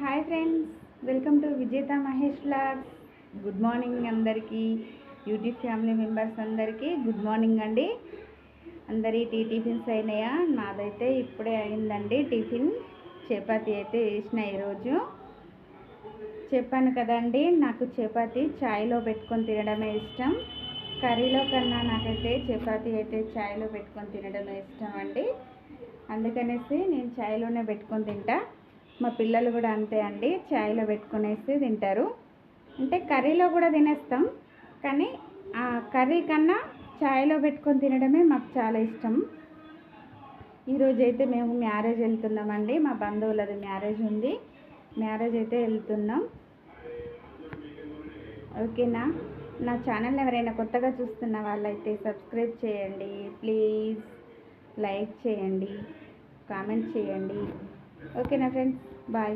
Hi friends, welcome to విజేత Mahesh vlogs. Good morning అందరికీ, YouTube family members అందరికీ good morning అండి. అందరి టిఫిన్స్ అయినాయా? నాదైతే ఇప్పుడే అయిందండి టిఫిన్. చపాతీ అయితే వేసిన. ఈరోజు చెప్పాను కదండి, నాకు చపాతీ చాయ్లో పెట్టుకొని తినడమే ఇష్టం. కర్రీలో కన్నా నాకైతే చపాతీ అయితే చాయ్లో పెట్టుకొని తినడమే ఇష్టం అండి. అందుకనేసి నేను చాయ్లోనే పెట్టుకొని తింటా. మా పిల్లలు కూడా అంతే అండి, చాయ్లో పెట్టుకునేసి తింటారు. అంటే కర్రీలో కూడా తినేస్తాం, కానీ ఆ కర్రీ కన్నా చాయ్లో పెట్టుకొని తినడమే మాకు చాలా ఇష్టం. ఈరోజైతే మేము మ్యారేజ్ వెళ్తున్నామండి. మా బంధువులది మ్యారేజ్ ఉంది. మ్యారేజ్ అయితే వెళ్తున్నాం. ఓకేనా? నా ఛానల్ ఎవరైనా కొత్తగా చూస్తున్న వాళ్ళైతే సబ్స్క్రైబ్ చేయండి ప్లీజ్, లైక్ చేయండి, కామెంట్ చేయండి. ఓకేనా ఫ్రెండ్స్, బాయ్.